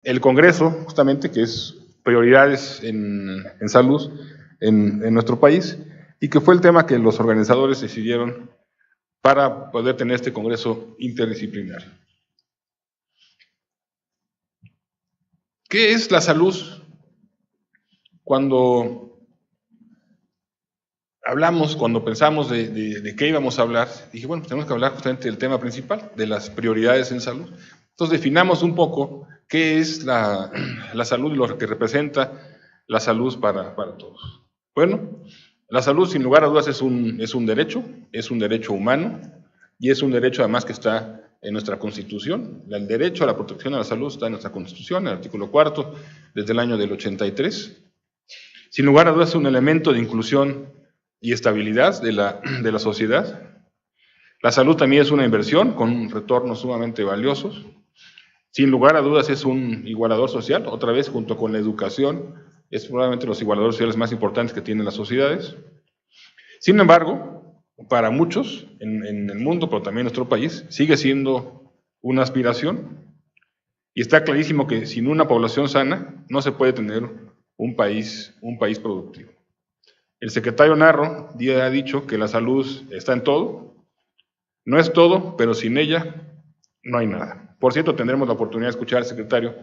el Congreso, justamente, que es prioridades en salud en nuestro país, y que fue el tema que los organizadores decidieron para poder tener este Congreso interdisciplinario. ¿Qué es la salud? Cuando cuando pensamos de qué íbamos a hablar, dije, bueno, pues tenemos que hablar justamente del tema principal, de las prioridades en salud. Entonces definamos un poco qué es la salud y lo que representa la salud para todos. Bueno, la salud sin lugar a dudas es un derecho humano, y es un derecho además que está en nuestra Constitución. El derecho a la protección a la salud está en nuestra Constitución, en el artículo 4, desde el año del 83. Sin lugar a dudas es un elemento de inclusión y estabilidad de la sociedad. La salud también es una inversión con retornos sumamente valiosos. Sin lugar a dudas es un igualador social, otra vez junto con la educación, es probablemente los igualadores sociales más importantes que tienen las sociedades. Sin embargo, para muchos en el mundo, pero también en nuestro país, sigue siendo una aspiración, y está clarísimo que sin una población sana no se puede tener un país productivo. El secretario Narro ha dicho que la salud está en todo. No es todo, pero sin ella no hay nada. Por cierto, tendremos la oportunidad de escuchar al secretario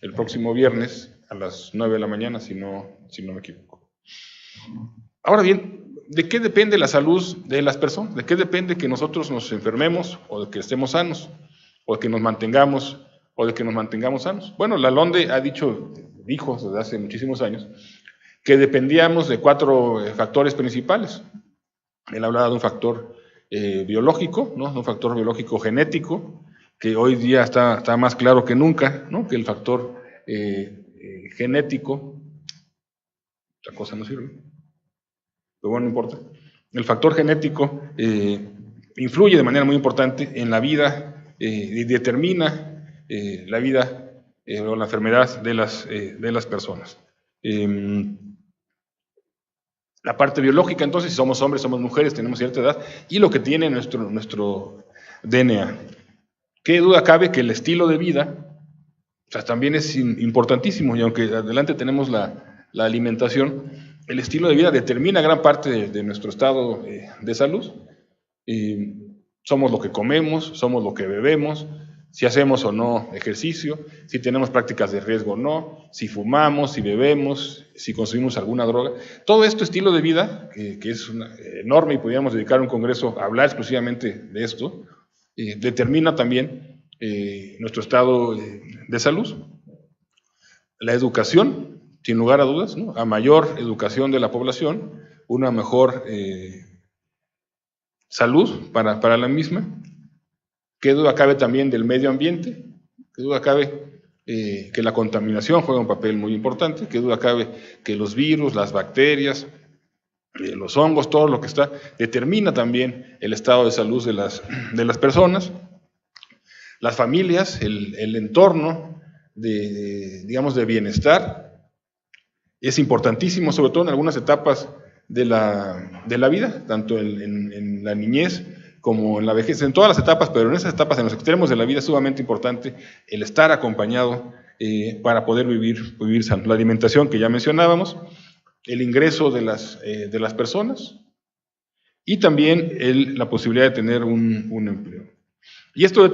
el próximo viernes a las 9 de la mañana, si no me equivoco. Ahora bien, ¿de qué depende la salud de las personas? ¿De qué depende que nosotros nos enfermemos, o de que estemos sanos, o de que nos mantengamos sanos? Bueno, la LONDE dijo desde hace muchísimos años que dependíamos de 4 factores principales. Él hablaba de un factor biológico, ¿no? Un factor biológico genético, que hoy día está más claro que nunca, ¿no? Que el factor genético, otra cosa no sirve, pero bueno, no importa. El factor genético influye de manera muy importante en la vida y determina la vida o la enfermedad de las personas. La parte biológica, entonces, si somos hombres, somos mujeres, tenemos cierta edad, y lo que tiene nuestro DNA. ¿Qué duda cabe que el estilo de vida, o sea, también es importantísimo, y aunque adelante tenemos la alimentación, el estilo de vida determina gran parte de nuestro estado de salud. Somos lo que comemos, somos lo que bebemos, si hacemos o no ejercicio, si tenemos prácticas de riesgo o no, si fumamos, si bebemos, si consumimos alguna droga. Todo esto estilo de vida, que es enorme, y podríamos dedicar un congreso a hablar exclusivamente de esto, determina también nuestro estado de salud. La educación, sin lugar a dudas, ¿no? A mayor educación de la población, una mejor salud para la misma. ¿Qué duda cabe también del medio ambiente? ¿Qué duda cabe que la contaminación juega un papel muy importante? ¿Qué duda cabe que los virus, las bacterias, los hongos, todo lo que está, determina también el estado de salud de las personas? Las familias, el entorno digamos, de bienestar, es importantísimo, sobre todo en algunas etapas de la vida, tanto en la niñez como en la vejez, en todas las etapas, pero en esas etapas, en los extremos de la vida, es sumamente importante el estar acompañado para poder vivir sano. La alimentación que ya mencionábamos, el ingreso de las personas, y también la posibilidad de tener un empleo. Y esto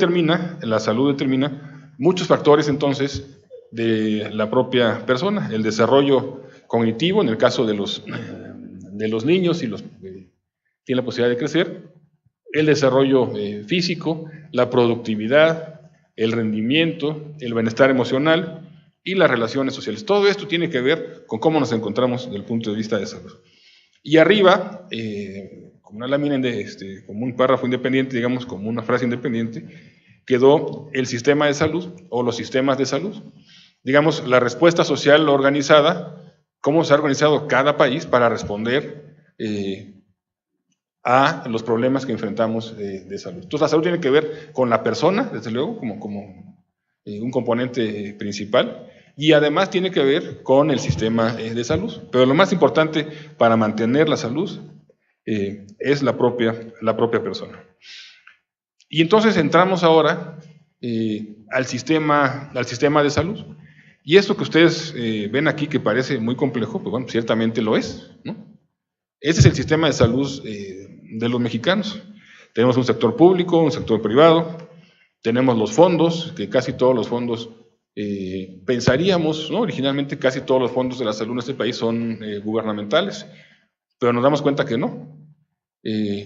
la salud determina muchos factores entonces de la propia persona, el desarrollo cognitivo, en el caso de los niños y los que tienen la posibilidad de crecer, el desarrollo físico, la productividad, el rendimiento, el bienestar emocional y las relaciones sociales. Todo esto tiene que ver con cómo nos encontramos desde el punto de vista de salud. Y arriba, como una lámina, como un párrafo independiente, digamos, como una frase independiente, quedó el sistema de salud o los sistemas de salud. Digamos, la respuesta social organizada, cómo se ha organizado cada país para responder a los problemas que enfrentamos de salud. Entonces, la salud tiene que ver con la persona, desde luego, como un componente principal, y además tiene que ver con el sistema de salud. Pero lo más importante para mantener la salud es la propia persona. Y entonces entramos ahora al sistema de salud. Y esto que ustedes ven aquí, que parece muy complejo, pues bueno, ciertamente lo es, ¿no? Ese es el sistema de salud de los mexicanos. Tenemos un sector público, un sector privado, tenemos los fondos, que casi todos los fondos, pensaríamos, ¿no? Originalmente casi todos los fondos de la salud en este país son gubernamentales, pero nos damos cuenta que no.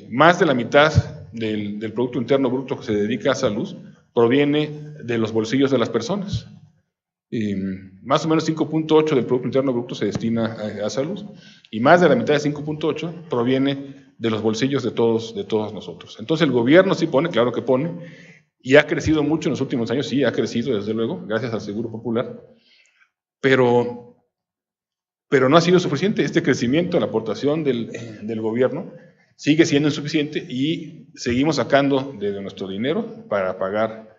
Más de la mitad del Producto Interno Bruto que se dedica a salud proviene de los bolsillos de las personas. Más o menos 5.8 del Producto Interno Bruto se destina a salud, y más de la mitad de 5.8 proviene de los bolsillos de todos nosotros. Entonces el gobierno sí pone, claro que pone, y ha crecido mucho en los últimos años, sí, ha crecido desde luego, gracias al Seguro Popular, pero no ha sido suficiente. Este crecimiento, la aportación del gobierno, sigue siendo insuficiente y seguimos sacando de nuestro dinero para pagar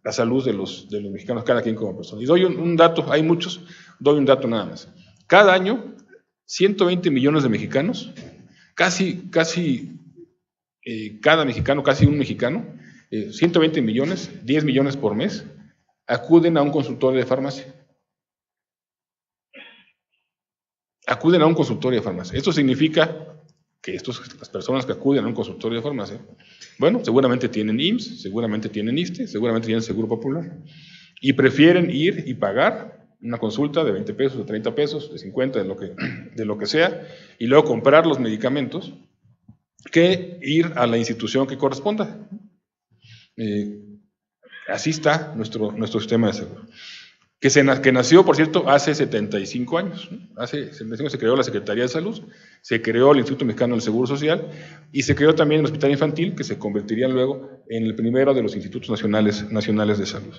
la salud de los mexicanos, cada quien como persona. Y doy un dato, hay muchos, doy un dato nada más. Cada año, 120 millones de mexicanos, casi cada mexicano, casi un mexicano, 120 millones, 10 millones por mes, acuden a un consultorio de farmacia. Acuden a un consultorio de farmacia. Esto significa que las personas que acuden a un consultorio de farmacia, bueno, seguramente tienen IMSS, seguramente tienen ISSSTE, seguramente tienen Seguro Popular, y prefieren ir y pagar una consulta de 20 pesos, de 30 pesos, de 50, de lo que sea, y luego comprar los medicamentos, que ir a la institución que corresponda. Así está nuestro sistema de salud. Que nació, por cierto, hace 75 años. ¿No? Hace 75 se creó la Secretaría de Salud, se creó el Instituto Mexicano del Seguro Social, y se creó también el Hospital Infantil, que se convertiría luego en el primero de los Institutos Nacionales de Salud.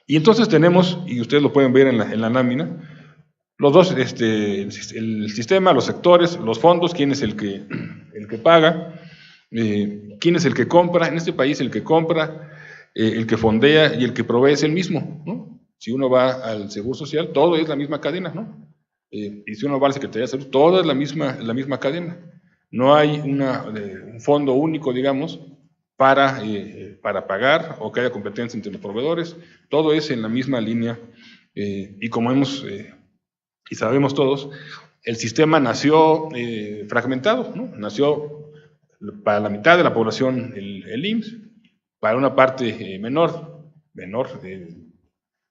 Y entonces tenemos, y ustedes lo pueden ver en la lámina, los dos, el sistema, los sectores, los fondos, quién es el que paga, quién es el que compra. En este país el que compra, el que fondea y el que provee es el mismo, ¿no? Si uno va al Seguro Social, todo es la misma cadena, ¿no? Y si uno va a la Secretaría de Salud, todo es la misma cadena. No hay un fondo único, digamos, para pagar, o que haya competencia entre los proveedores. Todo es en la misma línea, y como y sabemos todos, el sistema nació fragmentado, ¿no? Nació para la mitad de la población el IMSS, para una parte menor,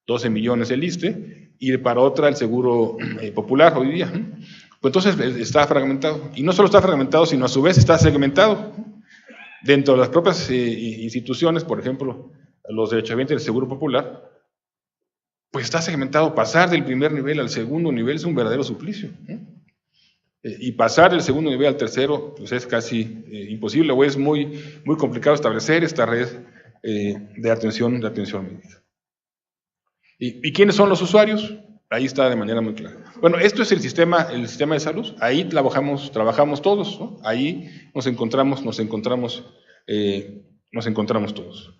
12 millones el ISSSTE, y para otra el Seguro Popular hoy día. Pues entonces está fragmentado, y no solo está fragmentado, sino a su vez está segmentado. Dentro de las propias instituciones, por ejemplo, los derechohabientes del Seguro Popular, pues está segmentado. Pasar del primer nivel al segundo nivel es un verdadero suplicio, ¿no? Y pasar del segundo nivel al tercero, pues es casi imposible, o es muy complicado establecer esta red de atención médica. ¿Y quiénes son los usuarios? Ahí está de manera muy clara. Bueno, esto es el sistema de salud. Ahí trabajamos todos, ¿no? Ahí nos encontramos todos.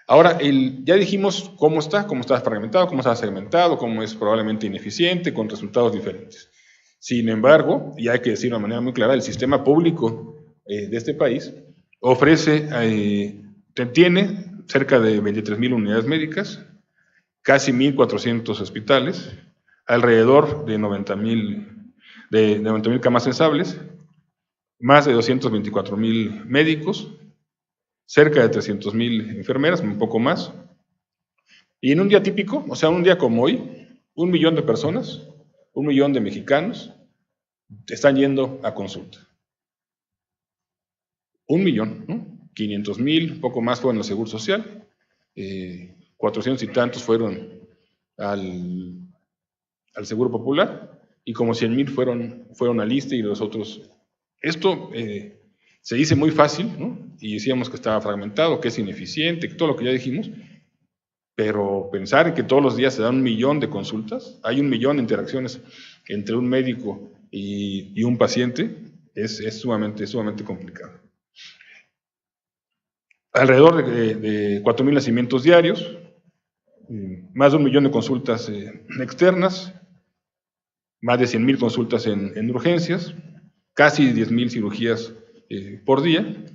Ahora, ya dijimos cómo está fragmentado, cómo está segmentado, cómo es probablemente ineficiente, con resultados diferentes. Sin embargo, y hay que decirlo de manera muy clara, el sistema público de este país tiene cerca de 23,000 unidades médicas, casi 1,400 hospitales, alrededor de 90,000 camas sensibles, más de 224,000 médicos, cerca de 300,000 enfermeras, un poco más. Y en un día típico, o sea, un día como hoy, 1 millón de personas, 1 millón de mexicanos están yendo a consulta. 1 millón, ¿no? 500,000, un poco más fueron al Seguro Social, 400 y tantos fueron al Seguro Popular, y como 100,000 fueron al ISSSTE y los otros. Esto se dice muy fácil, ¿no? Y decíamos que estaba fragmentado, que es ineficiente, todo lo que ya dijimos, pero pensar en que todos los días se dan 1 millón de consultas, hay 1 millón de interacciones entre un médico y un paciente, es sumamente complicado. Alrededor de 4,000 nacimientos diarios, más de 1 millón de consultas externas, más de 100,000 consultas en urgencias, casi 10,000 cirugías por día,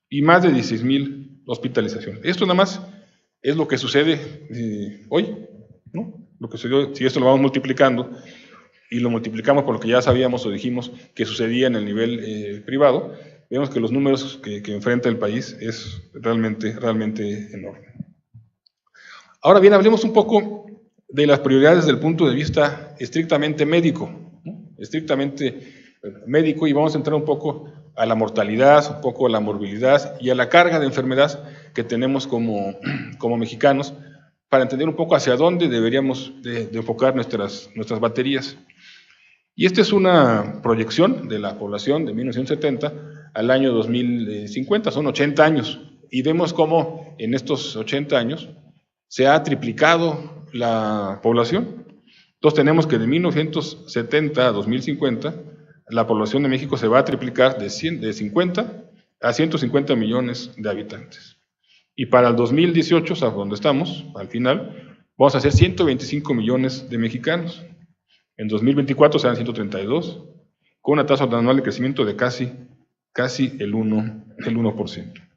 y más de 16,000 hospitalizaciones. Esto nada más es lo que sucede hoy. ¿no? Lo que sucedió, si esto lo vamos multiplicando y lo multiplicamos por lo que ya sabíamos o dijimos que sucedía en el nivel privado, vemos que los números que enfrenta el país es realmente enorme. Ahora bien, hablemos un poco de las prioridades desde el punto de vista estrictamente médico, ¿no? Estrictamente médico, y vamos a entrar un poco a la mortalidad, un poco a la morbilidad y a la carga de enfermedad que tenemos como mexicanos, para entender un poco hacia dónde deberíamos de enfocar nuestras baterías. Y esta es una proyección de la población de 1970 al año 2050, son 80 años, y vemos cómo en estos 80 años se ha triplicado la población. Entonces tenemos que de 1970 a 2050, la población de México se va a triplicar de 50 a 150 millones de habitantes. Y para el 2018, o sea, donde estamos, al final, vamos a ser 125 millones de mexicanos. En 2024 serán 132, con una tasa anual de crecimiento de casi el 1%.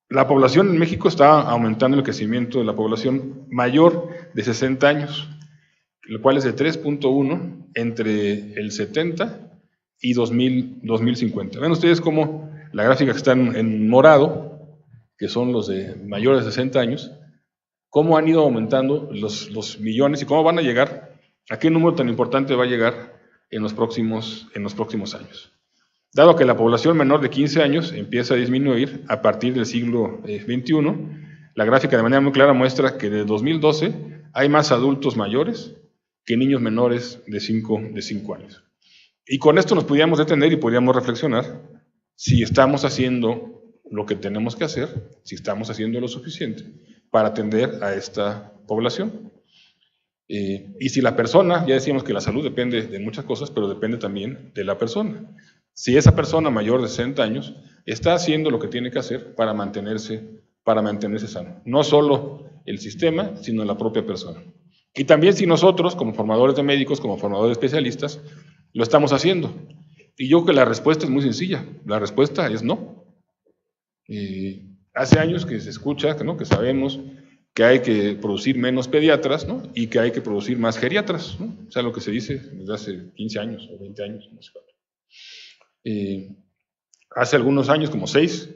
La población en México está aumentando el crecimiento de la población mayor de 60 años, el cual es de 3.1 entre el 70 y 2050. Ven ustedes cómo la gráfica que está en morado, que son los de mayores de 60 años, cómo han ido aumentando los millones y cómo van a llegar, a qué número tan importante va a llegar en los próximos años. Dado que la población menor de 15 años empieza a disminuir a partir del siglo XXI, la gráfica de manera muy clara muestra que de 2012 hay más adultos mayores que niños menores de 5 años. Y con esto nos podríamos detener y podríamos reflexionar si estamos haciendo lo que tenemos que hacer, si estamos haciendo lo suficiente para atender a esta población. Y si la persona, ya decíamos que la salud depende de muchas cosas, pero depende también de la persona. Si esa persona mayor de 60 años está haciendo lo que tiene que hacer para mantenerse sano. No solo el sistema, sino la propia persona. Y también si nosotros, como formadores de médicos, como formadores de especialistas, lo estamos haciendo. Y yo creo que la respuesta es muy sencilla. La respuesta es no. Hace años que se escucha, ¿no?, que sabemos que hay que producir menos pediatras, ¿no?, y que hay que producir más geriatras, ¿no? O sea, lo que se dice desde hace 15 años o 20 años, no sé cuánto. Hace algunos años, como 6,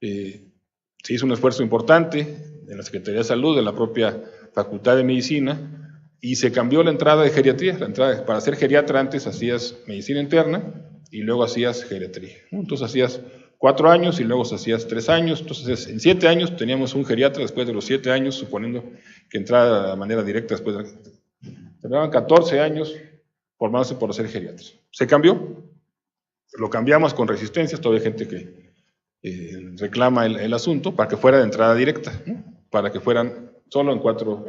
se hizo un esfuerzo importante en la Secretaría de Salud, de la propia Facultad de Medicina, y se cambió la entrada de geriatría. Para ser geriatra antes hacías medicina interna y luego hacías geriatría, ¿no? Entonces hacías 4 años y luego hacías 3 años. Entonces en 7 años teníamos un geriatra después de los 7 años, suponiendo que entrara de manera directa después Terminaban 14 años formándose por ser geriatras. Se cambió. Lo cambiamos con resistencias, todavía hay gente que reclama el asunto, para que fuera de entrada directa, ¿no?, para que fueran solo en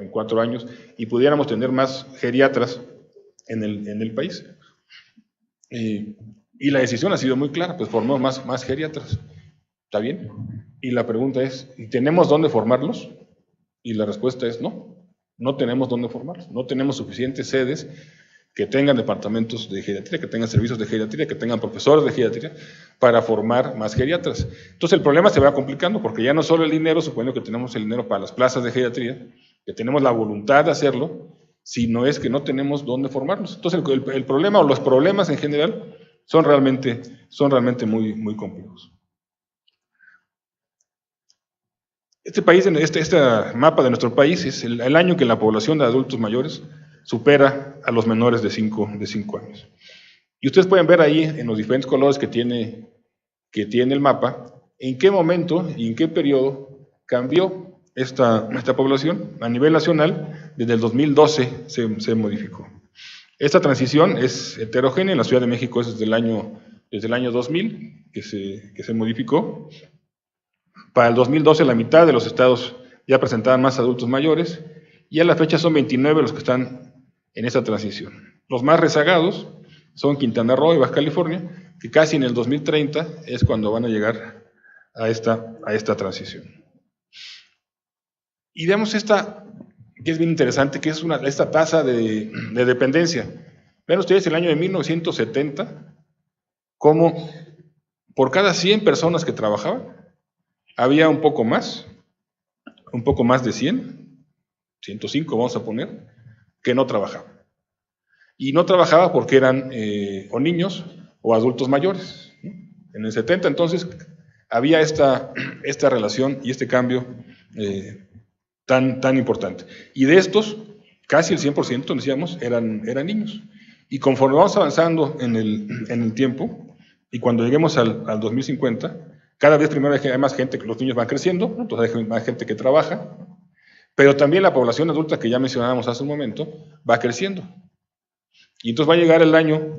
4 años y pudiéramos tener más geriatras en el país. Y la decisión ha sido muy clara, pues formamos más geriatras. ¿Está bien? Y la pregunta es, ¿tenemos dónde formarlos? Y la respuesta es no, no tenemos dónde formarlos, no tenemos suficientes sedes que tengan departamentos de geriatría, que tengan servicios de geriatría, que tengan profesores de geriatría para formar más geriatras. Entonces el problema se va complicando porque ya no solo el dinero, suponiendo que tenemos el dinero para las plazas de geriatría, que tenemos la voluntad de hacerlo, sino es que no tenemos dónde formarlos. Entonces el problema o los problemas en general son realmente muy, muy complejos. Este mapa de nuestro país es el año que la población de adultos mayores supera a los menores de 5 años. Y ustedes pueden ver ahí en los diferentes colores que tiene el mapa, en qué momento y en qué periodo cambió esta población. A nivel nacional, desde el 2012 se modificó. Esta transición es heterogénea, en la Ciudad de México es desde el año 2000 que se modificó. Para el 2012 la mitad de los estados ya presentaban más adultos mayores, y a la fecha son 29 los que están en esa transición. Los más rezagados son Quintana Roo y Baja California, que casi en el 2030 es cuando van a llegar a esta transición. Y veamos esta, que es bien interesante, que es esta tasa de dependencia. Vean ustedes el año de 1970, cómo por cada 100 personas que trabajaban, había un poco más de 100 105 vamos a poner, que no trabajaban. Y no trabajaba porque eran o niños o adultos mayores, ¿no? En el 70 entonces había esta relación y este cambio tan importante. Y de estos, casi el 100%, decíamos, eran niños. Y conforme vamos avanzando en el tiempo, y cuando lleguemos al 2050, cada vez primero hay más gente, que los niños van creciendo, ¿no? Entonces hay más gente que trabaja, pero también la población adulta que ya mencionábamos hace un momento va creciendo. Y entonces va a llegar el año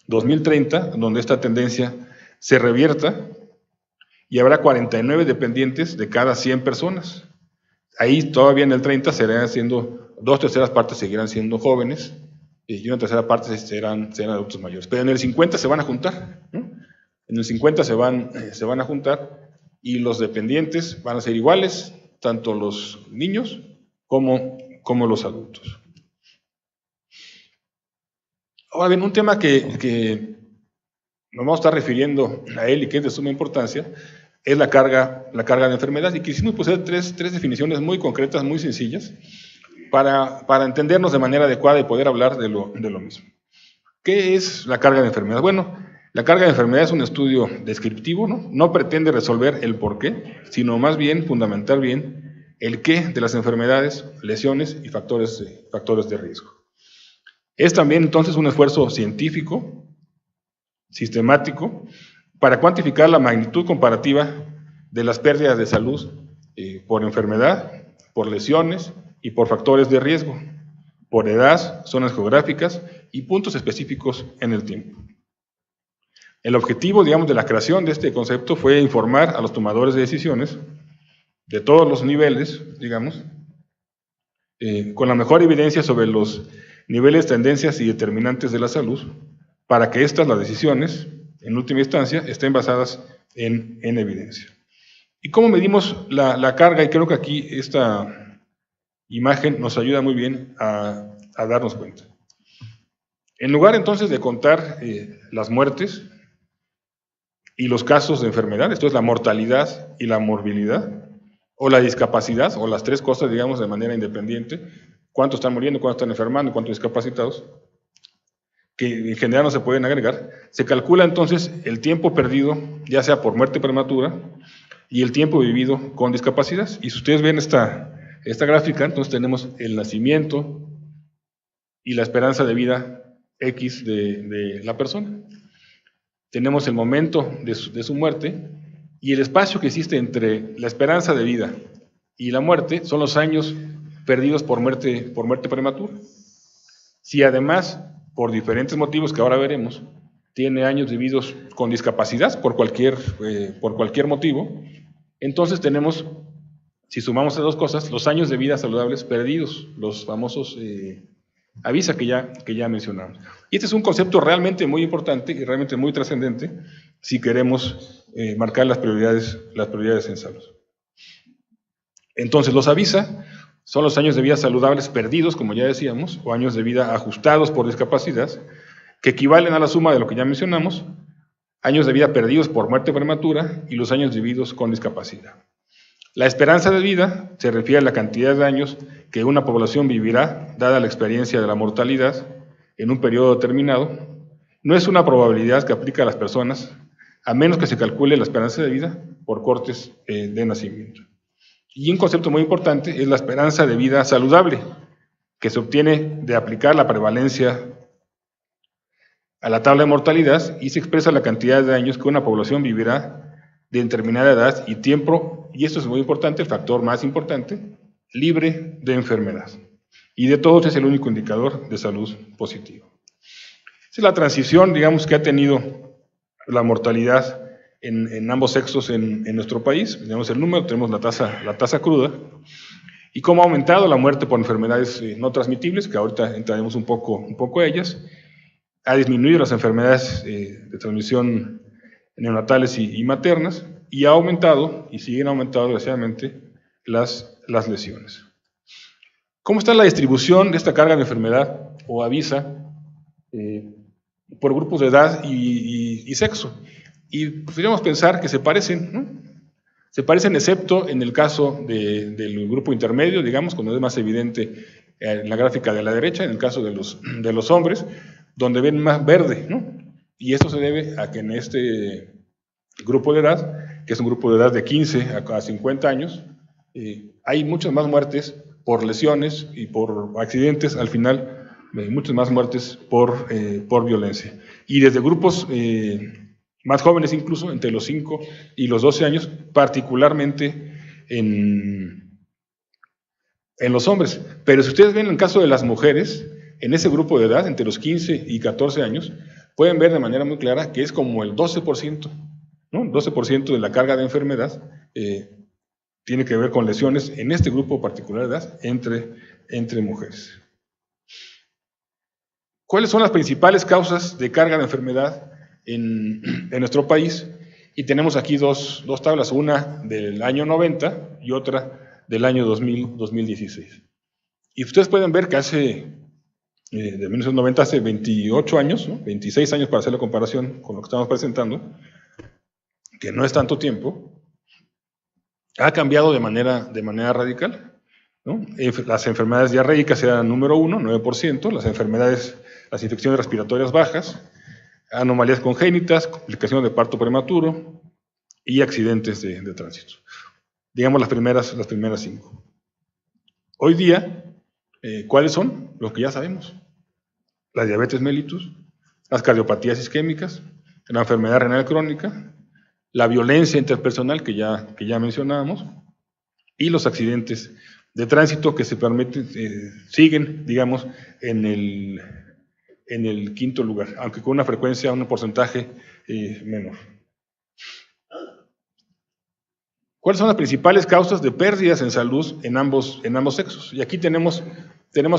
2030, donde esta tendencia se revierta y habrá 49 dependientes de cada 100 personas. Ahí todavía en el 30 serán siendo, 2/3 partes seguirán siendo jóvenes y 1/3 parte serán adultos mayores. Pero en el 50 se van a juntar, ¿no? En el 50 se van a juntar y los dependientes van a ser iguales, tanto los niños como los adultos. Ahora bien, un tema que nos vamos a estar refiriendo a él y que es de suma importancia es la carga de enfermedad. Y quisimos poner tres definiciones muy concretas, muy sencillas, para entendernos de manera adecuada y poder hablar de lo mismo. ¿Qué es la carga de enfermedad? Bueno, la carga de enfermedad es un estudio descriptivo, ¿no? No pretende resolver el por qué, sino más bien fundamentar bien el qué de las enfermedades, lesiones y factores de riesgo. Es también entonces un esfuerzo científico, sistemático, para cuantificar la magnitud comparativa de las pérdidas de salud por enfermedad, por lesiones y por factores de riesgo, por edad, zonas geográficas y puntos específicos en el tiempo. El objetivo, digamos, de la creación de este concepto fue informar a los tomadores de decisiones de todos los niveles, digamos, con la mejor evidencia sobre los niveles, tendencias y determinantes de la salud, para que las decisiones, en última instancia, estén basadas en evidencia. ¿Y cómo medimos la carga? Y creo que aquí esta imagen nos ayuda muy bien a darnos cuenta. En lugar entonces de contar las muertes y los casos de enfermedad, esto es la mortalidad y la morbilidad, o la discapacidad, o las tres cosas, digamos, de manera independiente, cuántos están muriendo, cuántos están enfermando, cuántos discapacitados, que en general no se pueden agregar, se calcula entonces el tiempo perdido, ya sea por muerte prematura, y el tiempo vivido con discapacidad. Y si ustedes ven esta gráfica, entonces tenemos el nacimiento y la esperanza de vida X de la persona. Tenemos el momento de su muerte, y el espacio que existe entre la esperanza de vida y la muerte son los años perdidos por muerte prematura. Si además, por diferentes motivos que ahora veremos, tiene años vividos con discapacidad por cualquier motivo, entonces tenemos, si sumamos las dos cosas, los años de vida saludables perdidos, los famosos avisa que ya mencionamos. Y este es un concepto realmente muy importante y realmente muy trascendente si queremos marcar las prioridades en salud. Entonces, los avisa son los años de vida saludables perdidos, como ya decíamos, o años de vida ajustados por discapacidad, que equivalen a la suma de lo que ya mencionamos, años de vida perdidos por muerte prematura y los años vividos con discapacidad. La esperanza de vida se refiere a la cantidad de años que una población vivirá, dada la experiencia de la mortalidad, en un periodo determinado. No es una probabilidad que aplica a las personas, a menos que se calcule la esperanza de vida por cortes de nacimiento. Y un concepto muy importante es la esperanza de vida saludable, que se obtiene de aplicar la prevalencia a la tabla de mortalidad y se expresa la cantidad de años que una población vivirá de determinada edad y tiempo, y esto es muy importante, el factor más importante, libre de enfermedad. Y de todos es el único indicador de salud positiva. Esa es la transición, digamos, que ha tenido la mortalidad en ambos sexos en nuestro país. Tenemos el número, tenemos la tasa cruda, y cómo ha aumentado la muerte por enfermedades no transmitibles, que ahorita entraremos un poco a ellas. Ha disminuido las enfermedades de transmisión neonatales y maternas, y ha aumentado, y siguen aumentando desgraciadamente, las lesiones. ¿Cómo está la distribución de esta carga de enfermedad o avisa por grupos de edad y sexo? Y podríamos pensar que se parecen, ¿no? Se parecen excepto en el caso del grupo intermedio, digamos, cuando es más evidente en la gráfica de la derecha, en el caso de los hombres, donde ven más verde, ¿no? Y esto se debe a que en este grupo de edad, que es un grupo de edad de 15 a 50 años, hay muchas más muertes por lesiones y por accidentes, al final, muchas más muertes por violencia. Y desde grupos más jóvenes incluso, entre los 5 y los 12 años, particularmente en los hombres. Pero si ustedes ven el caso de las mujeres, en ese grupo de edad, entre los 15 y 14 años, pueden ver de manera muy clara que es como el 12%, ¿no? El 12% de la carga de enfermedad tiene que ver con lesiones en este grupo particular de edad entre mujeres. ¿Cuáles son las principales causas de carga de enfermedad en nuestro país? Y tenemos aquí dos tablas, una del año 90 y otra del año 2016. Y ustedes pueden ver que de 1990 hace 28 años, ¿no? 26 años para hacer la comparación con lo que estamos presentando, que no es tanto tiempo, ha cambiado de manera radical, ¿no? Las enfermedades diarreicas eran número 1, 9%, las infecciones respiratorias bajas, anomalías congénitas, complicaciones de parto prematuro y accidentes de tránsito. Digamos las primeras 5. Hoy día, ¿cuáles son? Los que ya sabemos. La diabetes mellitus, las cardiopatías isquémicas, la enfermedad renal crónica, la violencia interpersonal que ya mencionábamos, y los accidentes de tránsito que se permiten, siguen, digamos, en el quinto lugar, aunque con una frecuencia, un porcentaje menor. ¿Cuáles son las principales causas de pérdidas en salud en ambos sexos? Y aquí tenemos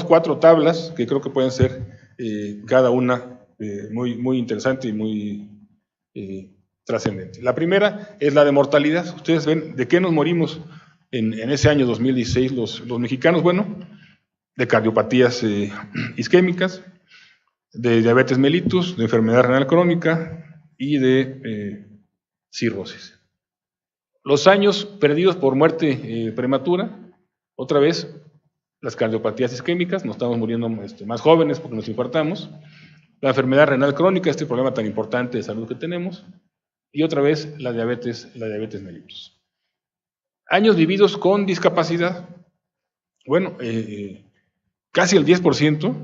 4 tablas que creo que pueden ser cada una muy interesante y muy trascendente. La primera es la de mortalidad. Ustedes ven de qué nos morimos en ese año 2016 los mexicanos. Bueno, de cardiopatías isquémicas, de diabetes mellitus, de enfermedad renal crónica y de cirrosis. Los años perdidos por muerte prematura, otra vez, las cardiopatías isquémicas, nos estamos muriendo más jóvenes porque nos infartamos, la enfermedad renal crónica, este problema tan importante de salud que tenemos, y otra vez la diabetes mellitus. Años vividos con discapacidad, bueno, casi el 10%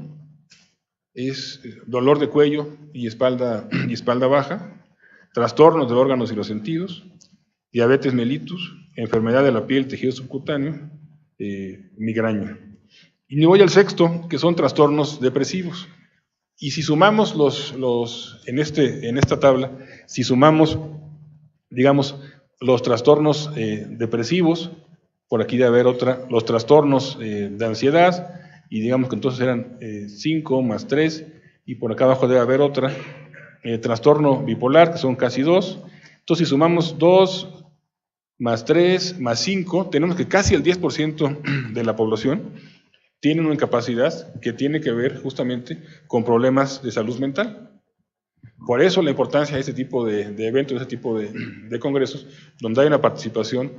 es dolor de cuello y espalda baja, trastornos de órganos y los sentidos, diabetes mellitus, enfermedad de la piel, tejido subcutáneo, migraña. Y me voy al sexto, que son trastornos depresivos. Y si sumamos en esta tabla, si sumamos, digamos, los trastornos depresivos, por aquí debe haber los trastornos de ansiedad, y digamos que entonces eran 5 más 3, y por acá abajo debe haber otra, trastorno bipolar, que son casi 2. Entonces, si sumamos 2 más 3 más 5, tenemos que casi el 10% de la población tiene una incapacidad que tiene que ver justamente con problemas de salud mental. Por eso la importancia de este tipo de eventos, de este tipo de congresos, donde hay una participación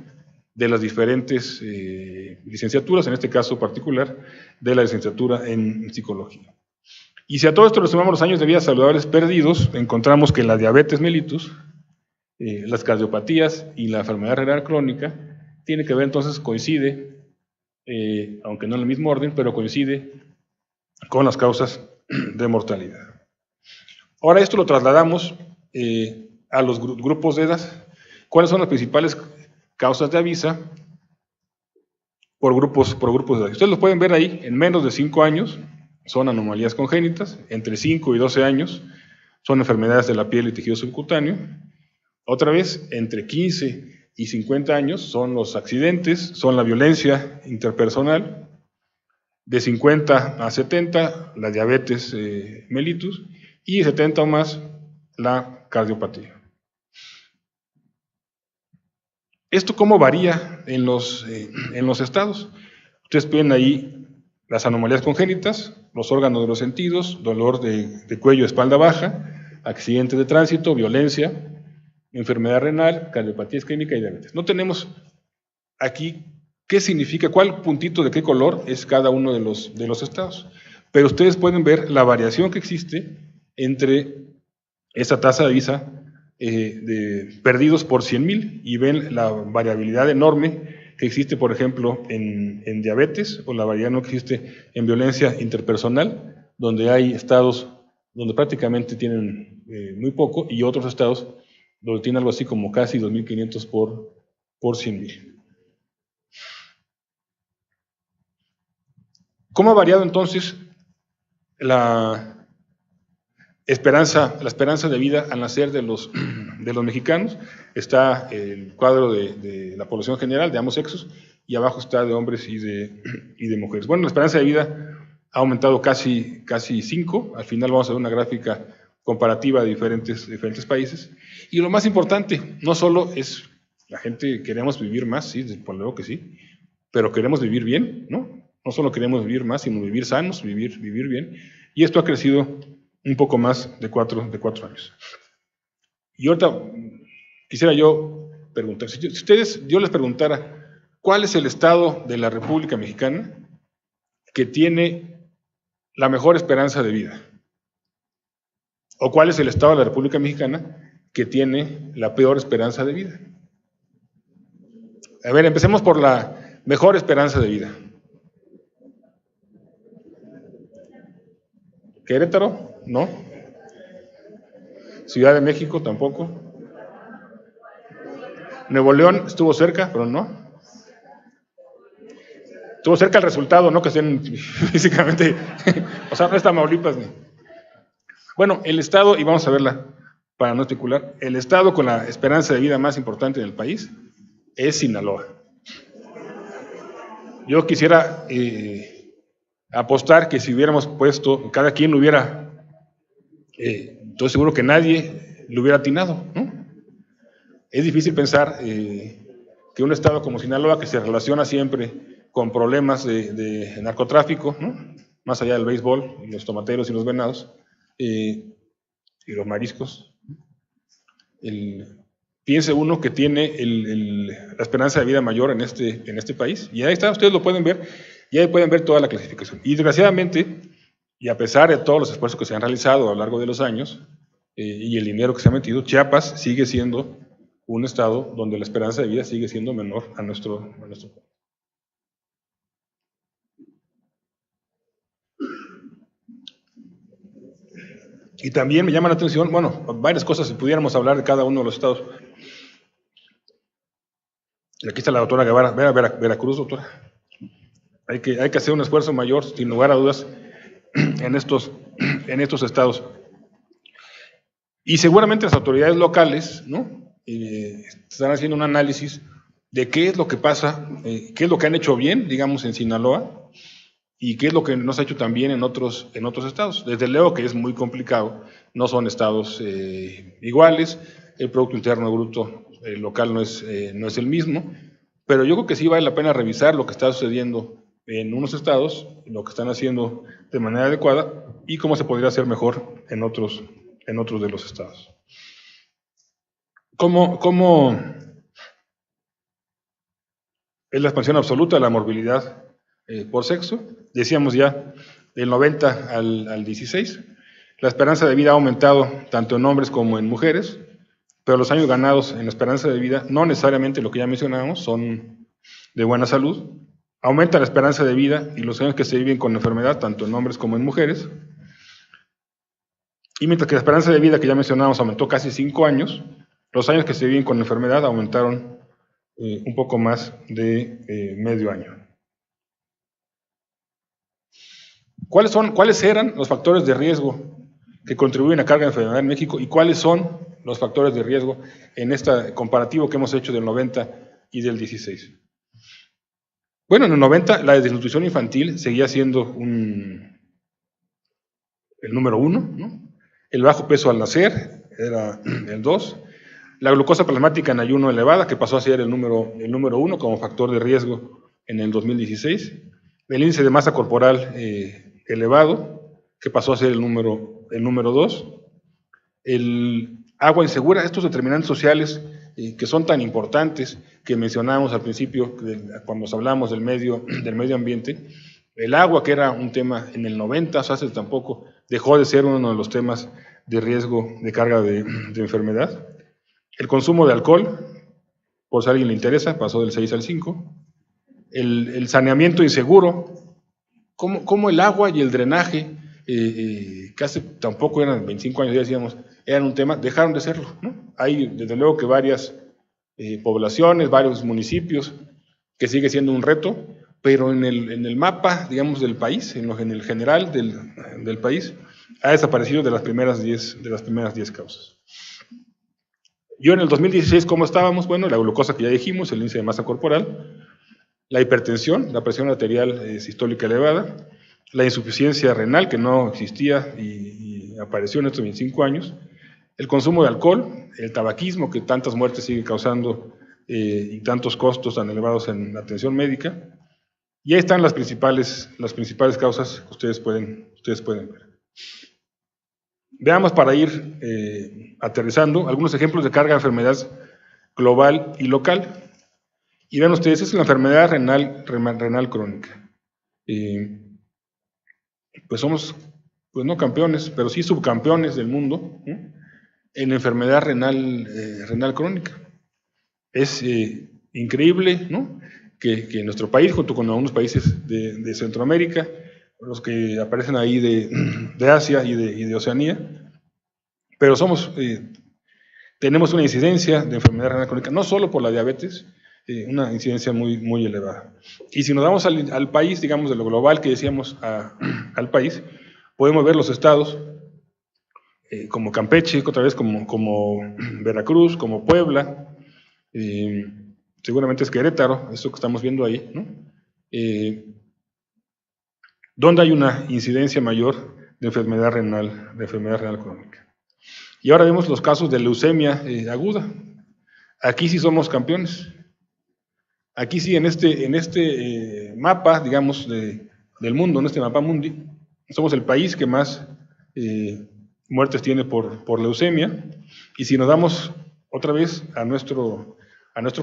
de las diferentes licenciaturas, en este caso particular, de la licenciatura en psicología. Y si a todo esto le sumamos los años de vida saludables perdidos, encontramos que la diabetes mellitus, las cardiopatías y la enfermedad renal crónica tiene que ver, entonces coincide, aunque no en el mismo orden, pero coincide con las causas de mortalidad. Ahora esto lo trasladamos a los grupos de edad. ¿Cuáles son las principales causas de avisa por grupos de edad? Ustedes lo pueden ver ahí, en menos de 5 años son anomalías congénitas, entre 5 y 12 años son enfermedades de la piel y tejido subcutáneo. Otra vez, entre 15 y 50 años son los accidentes, son la violencia interpersonal. De 50 a 70, la diabetes mellitus, y de 70 o más, la cardiopatía. ¿Esto cómo varía en los estados? Ustedes ven ahí las anomalías congénitas, los órganos de los sentidos, dolor de cuello, espalda baja, accidentes de tránsito, violencia, enfermedad renal, cardiopatía isquémica y diabetes. No tenemos aquí qué significa, cuál puntito de qué color es cada uno de los estados. Pero ustedes pueden ver la variación que existe entre esa tasa de visa de perdidos por 100,000 y ven la variabilidad enorme que existe, por ejemplo, en diabetes, o la variabilidad que existe en violencia interpersonal, donde hay estados donde prácticamente tienen muy poco, y otros estados donde tienen algo así como casi 2.500 por 100,000. ¿Cómo ha variado entonces la esperanza de vida al nacer de los mexicanos? Está el cuadro de la población general de ambos sexos, y abajo está de hombres y de mujeres. Bueno, la esperanza de vida ha aumentado casi 5. Al final vamos a ver una gráfica comparativa de diferentes países. Y lo más importante, no solo es la gente queremos vivir más, sí, por luego que sí, pero queremos vivir bien, ¿no? No solo queremos vivir más, sino vivir sanos, vivir bien. Y esto ha crecido un poco más de 4 años. Y ahorita quisiera yo preguntar, si yo les preguntara, ¿cuál es el estado de la República Mexicana que tiene la mejor esperanza de vida? ¿O cuál es el estado de la República Mexicana que tiene la peor esperanza de vida? A ver, empecemos por la mejor esperanza de vida. ¿Querétaro? No. Ciudad de México tampoco. Nuevo León estuvo cerca, pero no. Estuvo cerca el resultado, no que estén físicamente, o sea, no es Tamaulipas ni. Bueno, el estado, y vamos a verla para no especular, el estado con la esperanza de vida más importante del país es Sinaloa. Yo quisiera apostar que si hubiéramos puesto, cada quien lo hubiera, estoy seguro que nadie lo hubiera atinado, ¿no? Es difícil pensar que un estado como Sinaloa, que se relaciona siempre con problemas de narcotráfico, ¿no? Más allá del béisbol, y los tomateros y los venados, y los mariscos, piense uno que tiene la esperanza de vida mayor en este país. Y ahí está, ustedes lo pueden ver, y ahí pueden ver toda la clasificación. Y desgraciadamente, y a pesar de todos los esfuerzos que se han realizado a lo largo de los años, y el dinero que se ha metido, Chiapas sigue siendo un estado donde la esperanza de vida sigue siendo menor a nuestro país. Y también me llama la atención, bueno, varias cosas, si pudiéramos hablar de cada uno de los estados. Y aquí está la doctora Guevara, Veracruz, doctora. Hay que hacer un esfuerzo mayor, sin lugar a dudas, en estos estados. Y seguramente las autoridades locales, ¿no? Están haciendo un análisis de qué es lo que pasa, qué es lo que han hecho bien, digamos, en Sinaloa, y qué es lo que no se ha hecho también en otros estados. Desde luego que es muy complicado, no son estados iguales, el Producto Interno Bruto local no es el mismo, pero yo creo que sí vale la pena revisar lo que está sucediendo en unos estados, lo que están haciendo de manera adecuada, y cómo se podría hacer mejor en otros de los estados. ¿Cómo es la expansión absoluta de la morbilidad por sexo? Decíamos ya, del 90 al 16, la esperanza de vida ha aumentado tanto en hombres como en mujeres, pero los años ganados en la esperanza de vida, no necesariamente lo que ya mencionábamos, son de buena salud. Aumenta la esperanza de vida y los años que se viven con enfermedad, tanto en hombres como en mujeres. Y mientras que la esperanza de vida que ya mencionábamos aumentó casi 5 años, los años que se viven con enfermedad aumentaron un poco más de medio año. ¿Cuáles eran los factores de riesgo que contribuyen a carga de enfermedad en México, y cuáles son los factores de riesgo en este comparativo que hemos hecho del 90 y del 16? Bueno, en el 90 la desnutrición infantil seguía siendo el número 1, ¿no? El bajo peso al nacer era el 2, la glucosa plasmática en ayuno elevada, que pasó a ser el número 1 como factor de riesgo en el 2016, el índice de masa corporal elevado, que pasó a ser el número 2, agua insegura, estos determinantes sociales que son tan importantes, que mencionábamos al principio, cuando hablamos del medio ambiente, el agua, que era un tema en el 90, o sea, hace tampoco, dejó de ser uno de los temas de riesgo de carga de enfermedad. El consumo de alcohol, por si a alguien le interesa, pasó del 6 al 5. El saneamiento inseguro, cómo el agua y el drenaje, que hace tampoco eran 25 años, ya decíamos, eran un tema, dejaron de serlo, ¿no? Hay desde luego que varias poblaciones, varios municipios, que sigue siendo un reto, pero en el mapa, digamos, del país, en el general del país, ha desaparecido de las primeras 10 causas. Yo en el 2016, ¿cómo estábamos? Bueno, la glucosa que ya dijimos, el índice de masa corporal, la hipertensión, la presión arterial sistólica elevada, la insuficiencia renal, que no existía y apareció en estos 25 años, el consumo de alcohol, el tabaquismo, que tantas muertes sigue causando y tantos costos tan elevados en la atención médica, y ahí están las principales causas que ustedes pueden ver. Veamos, para ir aterrizando, algunos ejemplos de carga de enfermedad global y local. Y vean ustedes, esa es la enfermedad renal crónica. Pues somos, pues no campeones, pero sí subcampeones del mundo, ¿no?, en enfermedad renal crónica. Es increíble, ¿no?, que nuestro país, junto con algunos países de Centroamérica, los que aparecen ahí de Asia y de Oceanía, pero tenemos una incidencia de enfermedad renal crónica, no solo por la diabetes, una incidencia muy, muy elevada. Y si nos vamos al país, digamos, de lo global que decíamos al país, podemos ver los estados como Campeche, otra vez como Veracruz, como Puebla, seguramente es Querétaro, esto que estamos viendo ahí, ¿no?, donde hay una incidencia mayor de enfermedad renal crónica. Y ahora vemos los casos de leucemia aguda. Aquí sí somos campeones. Aquí sí, en este mapa, digamos, del mundo, en este mapa mundi, somos el país que más muertes tiene por leucemia. Y si nos damos otra vez a nuestro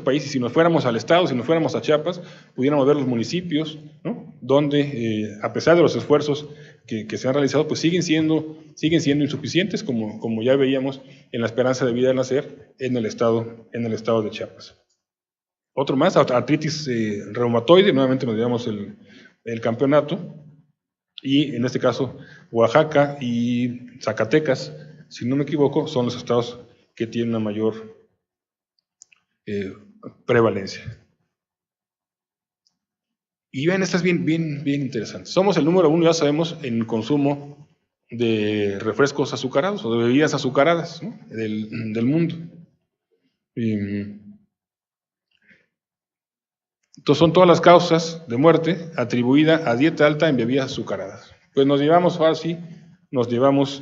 país, y si nos fuéramos al estado, si nos fuéramos a Chiapas, pudiéramos ver los municipios, ¿no?, donde, a pesar de los esfuerzos que se han realizado, pues siguen siendo insuficientes, como ya veíamos en la esperanza de vida al nacer en el estado de Chiapas. Otro más, artritis reumatoide, nuevamente nos llevamos el campeonato, y en este caso Oaxaca y Zacatecas, si no me equivoco, son los estados que tienen una mayor prevalencia. Y vean, esta es bien interesante. Somos el número 1, ya sabemos, en consumo de refrescos azucarados o de bebidas azucaradas, ¿no?, del mundo. Entonces son todas las causas de muerte atribuidas a dieta alta en bebidas azucaradas. Pues nos llevamos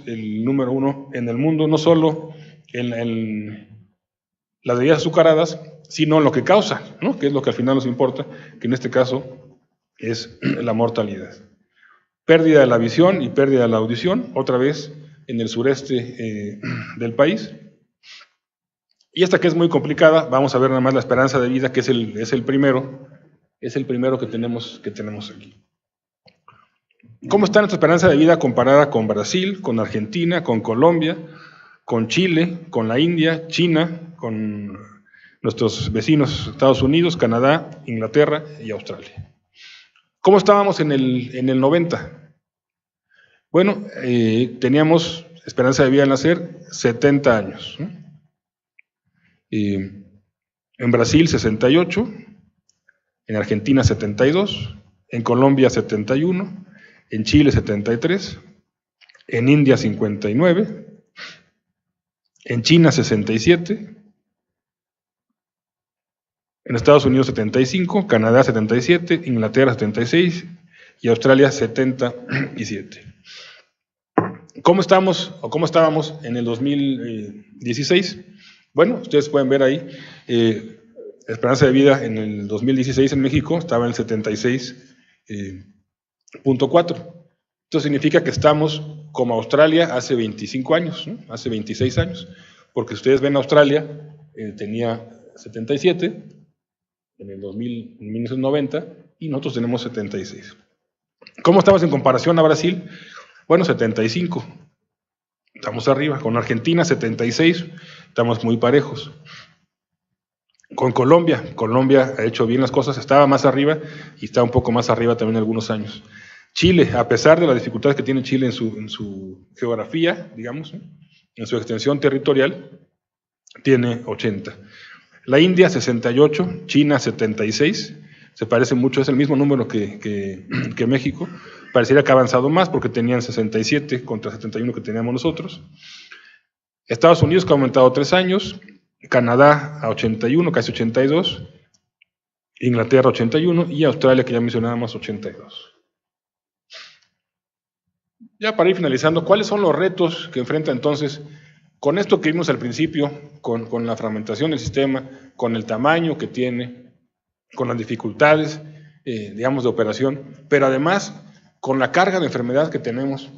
el número 1 en el mundo, no solo en las bebidas azucaradas, sino en lo que causa, ¿no?, que es lo que al final nos importa, que en este caso es la mortalidad. Pérdida de la visión y pérdida de la audición, otra vez en el sureste del país. Y esta, que es muy complicada, vamos a ver nada más la esperanza de vida, que es el primero que tenemos aquí. ¿Cómo está nuestra esperanza de vida comparada con Brasil, con Argentina, con Colombia, con Chile, con la India, China, con nuestros vecinos Estados Unidos, Canadá, Inglaterra y Australia? ¿Cómo estábamos en el 90? Bueno, teníamos esperanza de vida al nacer 70 años, ¿no? En Brasil 68, en Argentina 72, en Colombia 71, en Chile 73, en India 59, en China 67, en Estados Unidos 75, Canadá 77, Inglaterra 76 y Australia 77. ¿Cómo estamos o cómo estábamos en el 2016? Bueno, ustedes pueden ver ahí, la esperanza de vida en el 2016 en México estaba en el 76.4. Esto significa que estamos como Australia hace 25 años, ¿no?, hace 26 años. porque si ustedes ven Australia, tenía 77 en el 2000, en 1990, y nosotros tenemos 76. ¿Cómo estamos en comparación a Brasil? Bueno, 75. Estamos arriba. Con Argentina, 76. Estamos muy parejos. Con Colombia ha hecho bien las cosas, estaba más arriba y está un poco más arriba también algunos años. Chile, a pesar de las dificultades que tiene Chile en su geografía, digamos, en su extensión territorial, tiene 80. La India, 68, China, 76, se parece mucho, es el mismo número que México, pareciera que ha avanzado más porque tenían 67 contra 71 que teníamos nosotros. Estados Unidos, que ha aumentado 3 años, Canadá a 81, casi 82, Inglaterra 81 y Australia, que ya mencionábamos, 82. Ya para ir finalizando, ¿cuáles son los retos que enfrenta entonces con esto que vimos al principio, con la fragmentación del sistema, con el tamaño que tiene, con las dificultades, digamos, de operación, pero además con la carga de enfermedad que tenemos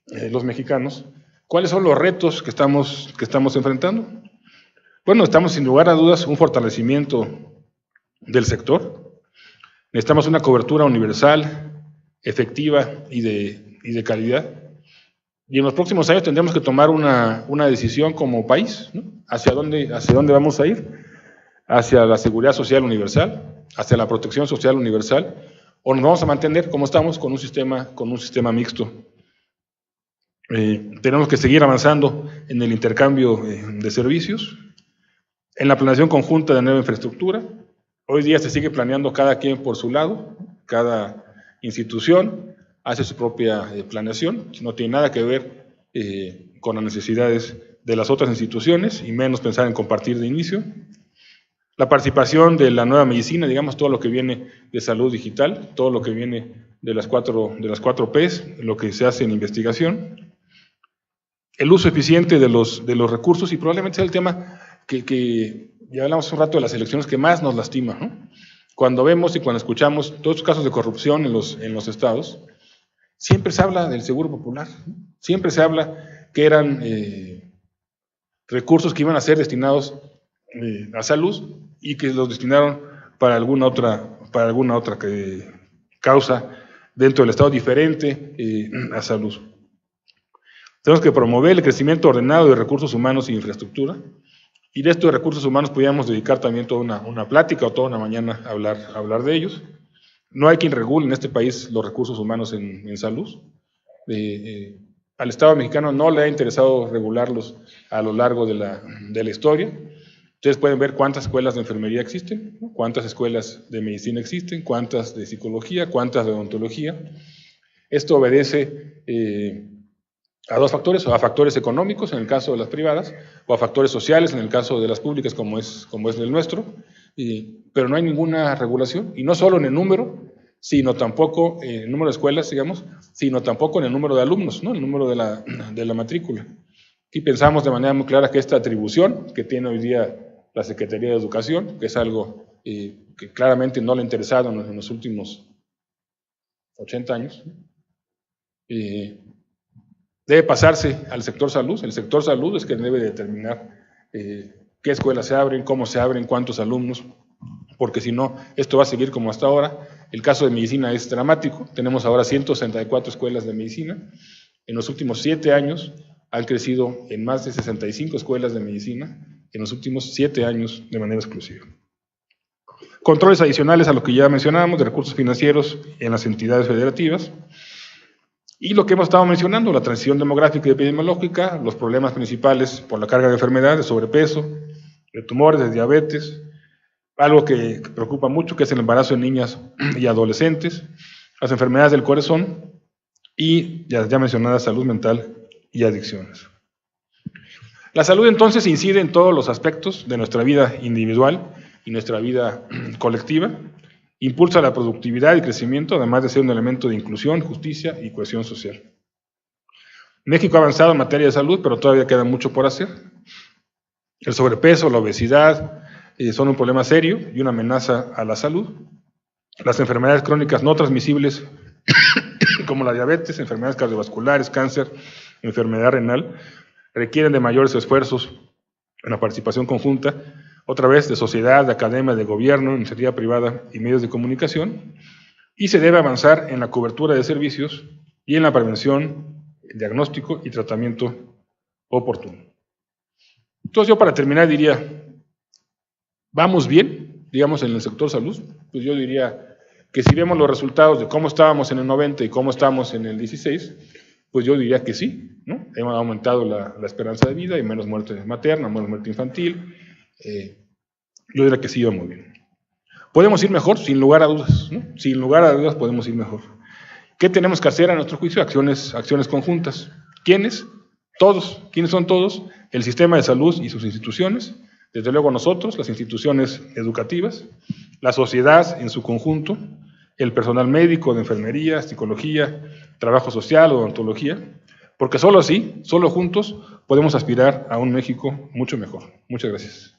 los mexicanos? ¿Cuáles son los retos que estamos enfrentando? Bueno, estamos sin lugar a dudas un fortalecimiento del sector. Necesitamos una cobertura universal, efectiva y de calidad. Y en los próximos años tendremos que tomar una decisión como país, ¿no? ¿Hacia dónde vamos a ir? ¿Hacia la seguridad social universal? ¿Hacia la protección social universal? ¿O nos vamos a mantener como estamos con un sistema mixto? Tenemos que seguir avanzando en el intercambio de servicios, en la planeación conjunta de nueva infraestructura. Hoy día se sigue planeando cada quien por su lado, cada institución hace su propia planeación, no tiene nada que ver con las necesidades de las otras instituciones y menos pensar en compartir de inicio. La participación de la nueva medicina, digamos, todo lo que viene de salud digital, todo lo que viene de las cuatro P's, lo que se hace en investigación. El uso eficiente de los recursos, y probablemente sea el tema que ya hablamos hace un rato de las elecciones que más nos lastima, ¿no? Cuando vemos y cuando escuchamos todos los casos de corrupción en los estados, siempre se habla del seguro popular, ¿no? Siempre se habla que eran recursos que iban a ser destinados a salud y que los destinaron para alguna otra causa dentro del estado diferente a salud. Tenemos que promover el crecimiento ordenado de recursos humanos e infraestructura. Y de estos recursos humanos podríamos dedicar también toda una plática o toda una mañana a hablar de ellos. No hay quien regule en este país los recursos humanos en salud. Al Estado mexicano no le ha interesado regularlos a lo largo de la historia. Ustedes pueden ver cuántas escuelas de enfermería existen, ¿no? Cuántas escuelas de medicina existen, cuántas de psicología, cuántas de odontología. Esto obedece a dos factores, o a factores económicos en el caso de las privadas, o a factores sociales en el caso de las públicas como es el nuestro, pero no hay ninguna regulación, y no solo en el número, sino tampoco en el número de escuelas, digamos, sino tampoco en el número de alumnos, ¿no? El número de la matrícula. Aquí pensamos de manera muy clara que esta atribución que tiene hoy día la Secretaría de Educación, que es algo que claramente no le ha interesado en los últimos 80 años, debe pasarse al sector salud. El sector salud es quien debe determinar qué escuelas se abren, cómo se abren, cuántos alumnos, porque si no, esto va a seguir como hasta ahora. El caso de medicina es dramático. Tenemos ahora 164 escuelas de medicina. En los últimos 7 años han crecido en más de 65 escuelas de medicina, en los últimos 7 años de manera exclusiva. Controles adicionales a lo que ya mencionábamos de recursos financieros en las entidades federativas. Y lo que hemos estado mencionando, la transición demográfica y epidemiológica, los problemas principales por la carga de enfermedades, de sobrepeso, de tumores, de diabetes, algo que preocupa mucho, que es el embarazo en niñas y adolescentes, las enfermedades del corazón y ya mencionada salud mental y adicciones. La salud entonces incide en todos los aspectos de nuestra vida individual y nuestra vida colectiva. Impulsa la productividad y crecimiento, además de ser un elemento de inclusión, justicia y cohesión social. México ha avanzado en materia de salud, pero todavía queda mucho por hacer. El sobrepeso, la obesidad son un problema serio y una amenaza a la salud. Las enfermedades crónicas no transmisibles, como la diabetes, enfermedades cardiovasculares, cáncer, enfermedad renal, requieren de mayores esfuerzos en la participación conjunta, otra vez de sociedad, de academia, de gobierno, iniciativa privada y medios de comunicación, y se debe avanzar en la cobertura de servicios y en la prevención, diagnóstico y tratamiento oportuno. Entonces yo para terminar diría, ¿vamos bien, digamos, en el sector salud? Pues yo diría que si vemos los resultados de cómo estábamos en el 90 y cómo estamos en el 16, pues yo diría que sí, ¿no? Hemos aumentado la esperanza de vida, hay menos muerte materna, menos muerte infantil. Yo diría que sí va muy bien. ¿Podemos ir mejor? Sin lugar a dudas, ¿no? Sin lugar a dudas podemos ir mejor. ¿Qué tenemos que hacer a nuestro juicio? Acciones conjuntas. ¿Quiénes? Todos. ¿Quiénes son todos? El sistema de salud y sus instituciones, desde luego nosotros, las instituciones educativas, la sociedad en su conjunto, el personal médico, de enfermería, psicología, trabajo social, odontología, porque solo así, solo juntos, podemos aspirar a un México mucho mejor. Muchas gracias.